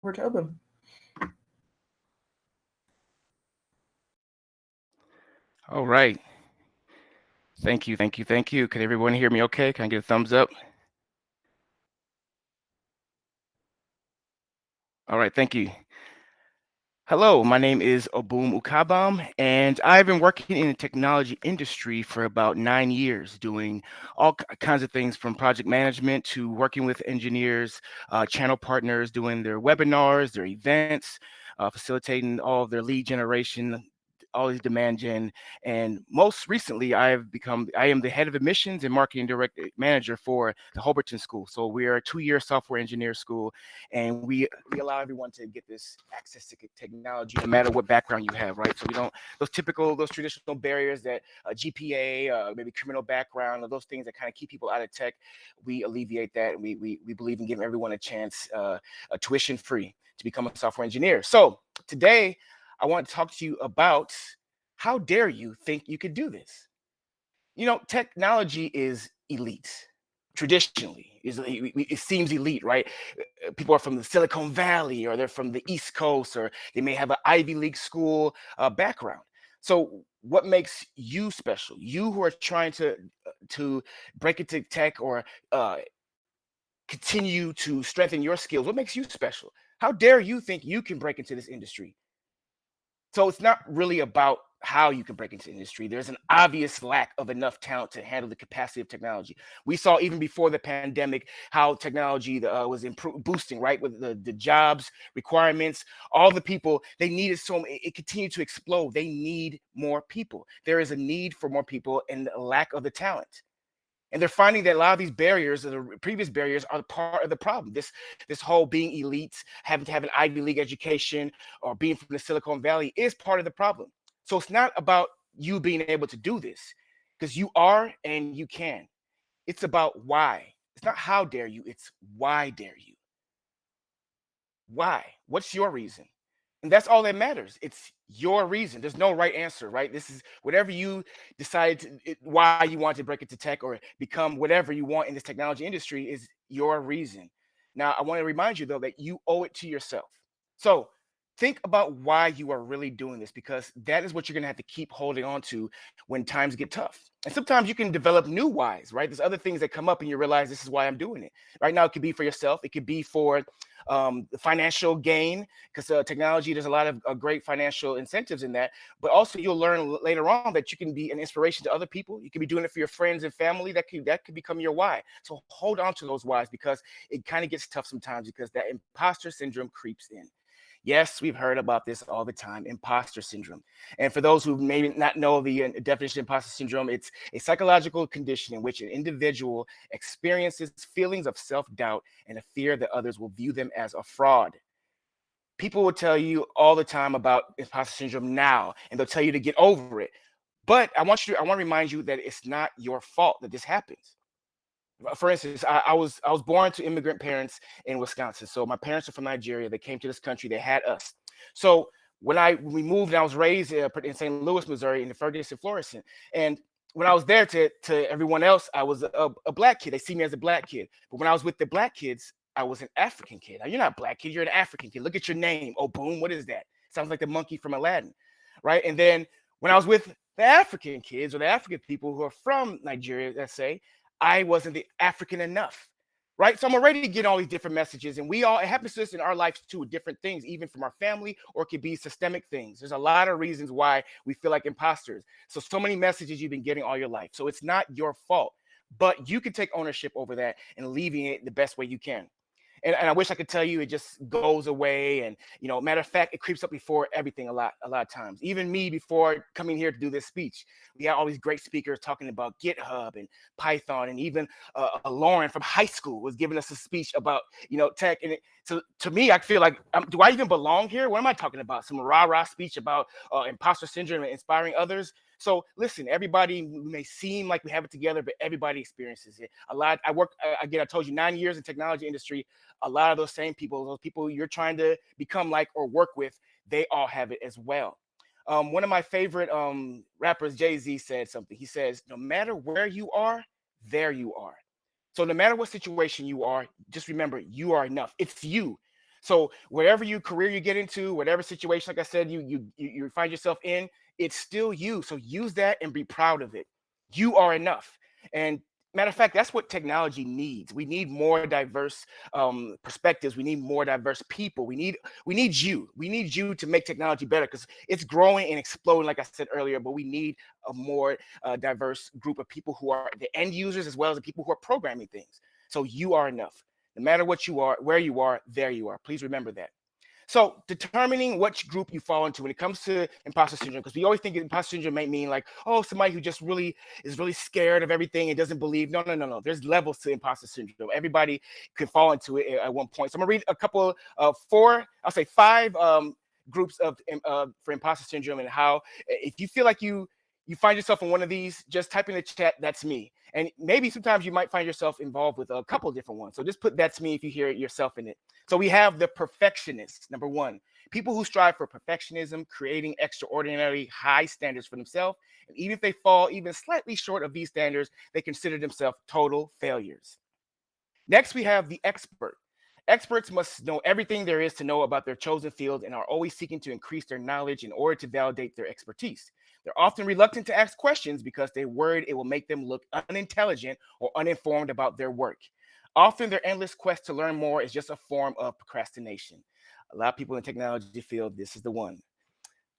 over to Obum. All right. Thank you. Can everyone hear me okay? Can I get a thumbs up? All right, thank you. Hello, my name is Obum Ukabam, and I've been working in the technology industry for about 9 years, doing all kinds of things from project management to working with engineers, channel partners, doing their webinars, their events, facilitating all of their lead generation, all these demand gen. And most recently, I am the head of admissions and marketing direct manager for the Hoberton School. So we are a 2-year software engineer school, and we allow everyone to get this access to technology no matter what background you have, right? So we don't those traditional barriers that GPA, maybe criminal background, or those things that kind of keep people out of tech. We alleviate that, and we believe in giving everyone a chance, tuition free, to become a software engineer. So today, I want to talk to you about how dare you think you could do this. Technology is elite. Traditionally, it seems elite, right? People are from the Silicon Valley, or they're from the East Coast, or they may have an Ivy League school background. So, what makes you special? You who are trying to break into tech, or uh, continue to strengthen your skills. What makes you special? How dare you think you can break into this industry? So it's not really about how you can break into the industry. There's an obvious lack of enough talent to handle the capacity of technology. We saw even before the pandemic how technology was boosting, right, with the jobs requirements, all the people they needed. So it continued to explode. They need more people. There is a need for more people and a lack of the talent. And they're finding that a lot of these barriers, or the previous barriers, are part of the problem. This whole being elite, having to have an Ivy League education, or being from the Silicon Valley is part of the problem. So it's not about you being able to do this, because you are and you can. It's about why. It's not how dare you, it's why dare you. Why? What's your reason? And that's all that matters. It's your reason. There's no right answer, right? This is whatever you decide why you want to break into tech, or become whatever you want in this technology industry, is your reason. Now, I want to remind you, though, that you owe it to yourself. So think about why you are really doing this, because that is what you're going to have to keep holding on to when times get tough. And sometimes you can develop new whys, right? There's other things that come up and you realize this is why I'm doing it. Right now, it could be for yourself, it could be for financial gain, because technology, there's a lot of great financial incentives in that. But also, you'll learn later on that you can be an inspiration to other people. You can be doing it for your friends and family. That could become your why. So hold on to those whys, because it kind of gets tough sometimes, because that imposter syndrome creeps in. Yes, we've heard about this all the time, imposter syndrome. And for those who maybe not know the definition of imposter syndrome, it's a psychological condition in which an individual experiences feelings of self-doubt and a fear that others will view them as a fraud. People will tell you all the time about imposter syndrome now, and they'll tell you to get over it. But I want to remind you that it's not your fault that this happens. For instance, I was born to immigrant parents in Wisconsin. So my parents are from Nigeria. They came to this country. They had us. So when we moved, and I was raised in St. Louis, Missouri, in the Ferguson, Florissant. And when I was there, to everyone else, I was a black kid. They see me as a black kid. But when I was with the black kids, I was an African kid. Now, you're not a black kid. You're an African kid. Look at your name. Oh, boom. What is that? Sounds like the monkey from Aladdin, right? And then when I was with the African kids, or the African people who are from Nigeria, let's say, I wasn't the African enough, right? So I'm already getting all these different messages, and it happens to us in our lives too, different things, even from our family, or it could be systemic things. There's a lot of reasons why we feel like imposters. So many messages you've been getting all your life. So it's not your fault, but you can take ownership over that and alleviate it the best way you can. And I wish I could tell you it just goes away. And matter of fact, it creeps up before everything a lot of times. Even me, before coming here to do this speech, we had all these great speakers talking about GitHub and Python, and even Lauren from high school was giving us a speech about tech. And so to me, I feel like, do I even belong here? What am I talking about? Some rah rah speech about imposter syndrome and inspiring others. So listen, everybody may seem like we have it together, but everybody experiences it. A lot. Again, I told you, 9 years in technology industry. A lot of those same people, those people you're trying to become like or work with, they all have it as well. One of my favorite rappers, Jay-Z, said something. He says, no matter where you are, there you are. So no matter what situation you are, just remember, you are enough. It's you. So whatever you career you get into, whatever situation, like I said, you find yourself in, it's still you. So use that and be proud of it. You are enough. And matter of fact, that's what technology needs. We need more diverse perspectives. We need more diverse people. We need you. We need you to make technology better because it's growing and exploding, like I said earlier. But we need a more diverse group of people who are the end users as well as the people who are programming things. So you are enough. No matter what you are, where you are, there you are. Please remember that. So determining which group you fall into when it comes to imposter syndrome, because we always think imposter syndrome might mean like, oh, somebody who just really is really scared of everything and doesn't believe. No, no, no, no. There's levels to imposter syndrome. Everybody can fall into it at one point. So I'm gonna read a couple of I'll say five groups of for imposter syndrome and how if you feel like you find yourself in one of these, just type in the chat, that's me. And maybe sometimes you might find yourself involved with a couple different ones. So just put that's me if you hear yourself in it. So we have the perfectionists, number one, people who strive for perfectionism, creating extraordinary high standards for themselves. And even if they fall even slightly short of these standards, they consider themselves total failures. Next, we have the expert. Experts must know everything there is to know about their chosen field and are always seeking to increase their knowledge in order to validate their expertise. They're often reluctant to ask questions because they're worried it will make them look unintelligent or uninformed about their work. Often, their endless quest to learn more is just a form of procrastination. A lot of people in the technology field, this is the one.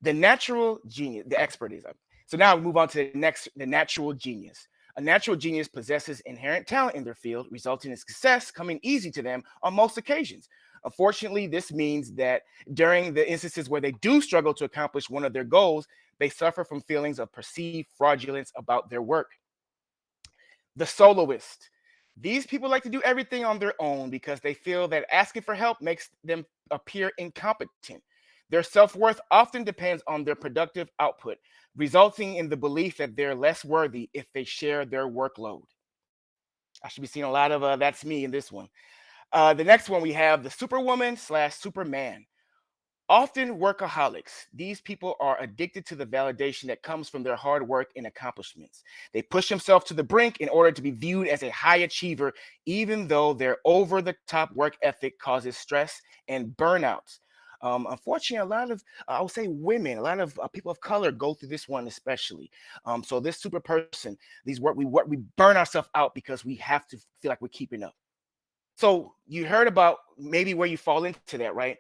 The natural genius, the expert is. So now we move on to the natural genius. A natural genius possesses inherent talent in their field, resulting in success coming easy to them on most occasions. Unfortunately, this means that during the instances where they do struggle to accomplish one of their goals, they suffer from feelings of perceived fraudulence about their work. The soloist. These people like to do everything on their own because they feel that asking for help makes them appear incompetent. Their self worth often depends on their productive output, resulting in the belief that they're less worthy if they share their workload. I should be seeing a lot of that's me in this one. The next one we have the superwoman slash superman. Often workaholics, these people are addicted to the validation that comes from their hard work and accomplishments. They push themselves to the brink in order to be viewed as a high achiever, even though their over the top work ethic causes stress and burnouts. Unfortunately, a lot of, I would say, women, a lot of people of color go through this one, especially. So this super person, these work, we burn ourselves out because we have to feel like we're keeping up. So you heard about maybe where you fall into that, right?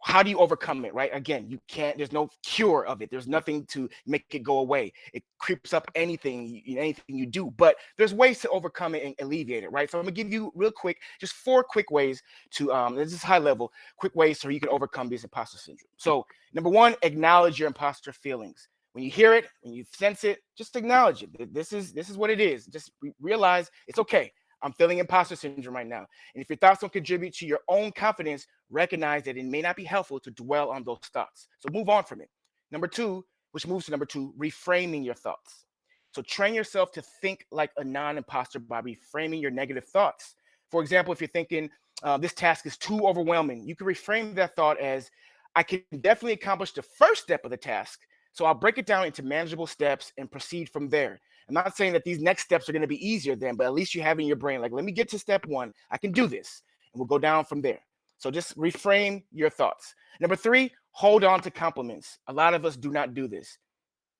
How do you overcome it, right? Again, you can't, there's no cure of it. There's nothing to make it go away. It creeps up anything you do, but there's ways to overcome it and alleviate it, right? So I'm gonna give you real quick, just four quick ways to this is high level, quick ways so you can overcome this imposter syndrome. So number one, acknowledge your imposter feelings. When you hear it, when you sense it, just acknowledge it. This is what it is. Just realize it's okay. I'm feeling imposter syndrome right now. And if your thoughts don't contribute to your own confidence, recognize that it may not be helpful to dwell on those thoughts. So move on from it. Number two, which moves to number two, reframing your thoughts. So train yourself to think like a non-imposter by reframing your negative thoughts. For example, if you're thinking this task is too overwhelming, you can reframe that thought as I can definitely accomplish the first step of the task. So I'll break it down into manageable steps and proceed from there. I'm not saying that these next steps are going to be easier then, but at least you have in your brain, like, let me get to step one. I can do this. And we'll go down from there. So just reframe your thoughts. Number three, hold on to compliments. A lot of us do not do this.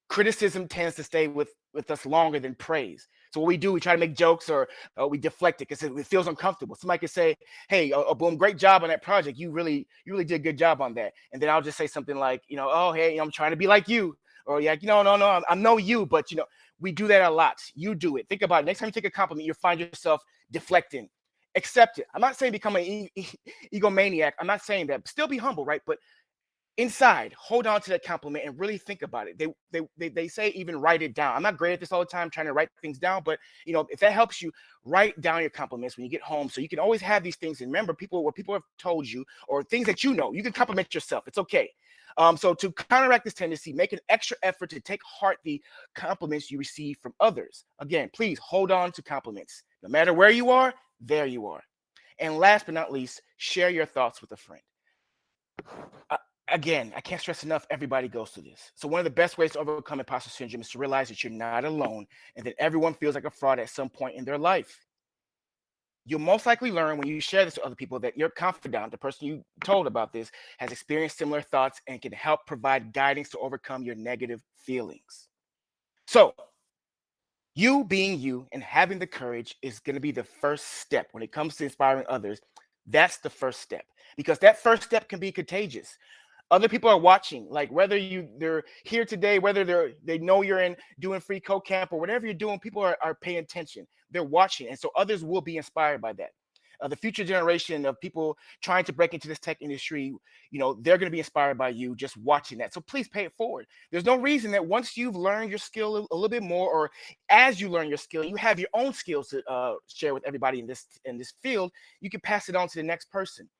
Criticism tends to stay with us longer than praise. So what we do, we try to make jokes or we deflect it because it feels uncomfortable. Somebody could say, "Hey, Boom, great job on that project. You really did a good job on that." And then I'll just say something like, "Oh, hey, I'm trying to be like you," or yeah, no, no, I'm no you, but we do that a lot. You do it. Think about it. Next time you take a compliment, you find yourself deflecting. Accept it. I'm not saying become an egomaniac. I'm not saying that. Still be humble, right? But inside, hold on to that compliment and really think about it. They say even write it down. I'm not great at this all the time, trying to write things down, but if that helps you, write down your compliments when you get home, so you can always have these things. And remember, what people have told you or things that you can compliment yourself. It's okay. So to counteract this tendency, make an extra effort to take heart the compliments you receive from others. Again, please hold on to compliments. No matter where you are, there you are. And last but not least, share your thoughts with a friend. Uh, Again, I can't stress enough, everybody goes through this. So one of the best ways to overcome imposter syndrome is to realize that you're not alone and that everyone feels like a fraud at some point in their life. You'll most likely learn when you share this with other people that your confidant, the person you told about this, has experienced similar thoughts and can help provide guidance to overcome your negative feelings. So, you being you and having the courage is going to be the first step when it comes to inspiring others. That's the first step, because that first step can be contagious. Other people are watching, like whether they're here today, whether they know you're in doing free code camp or whatever you're doing, people are paying attention, they're watching, and so others will be inspired by that. The future generation of people trying to break into this tech industry, they're going to be inspired by you just watching that. So please pay it forward. There's no reason that once you've learned your skill a little bit more, or as you learn your skill, you have your own skills to share with everybody in this field, you can pass it on to the next person.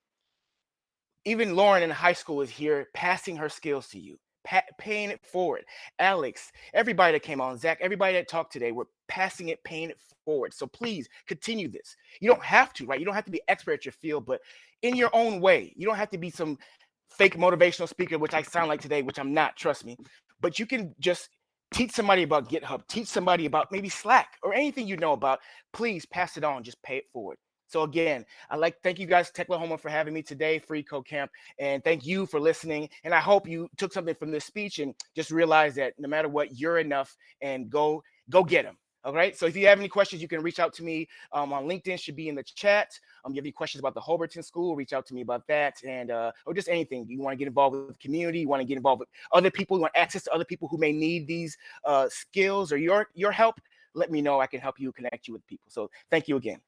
Even Lauren in high school is here passing her skills to you, paying it forward. Alex, everybody that came on, Zach, everybody that talked today, we're passing it, paying it forward. So please continue this. You don't have to, right? You don't have to be expert at your field, but in your own way. You don't have to be some fake motivational speaker, which I sound like today, which I'm not, trust me. But you can just teach somebody about GitHub, teach somebody about maybe Slack or anything you know about. Please pass it on, just pay it forward. So again, thank you guys, Techlahoma, for having me today, freeCodeCamp, and thank you for listening. And I hope you took something from this speech and just realize that no matter what, you're enough, and go get them. All right. So if you have any questions, you can reach out to me on LinkedIn. Should be in the chat. You have any questions about the Hoberton School? Reach out to me about that, and or just anything. You want to get involved with the community? You want to get involved with other people? You want access to other people who may need these skills or your help? Let me know. I can help you, connect you with people. So thank you again.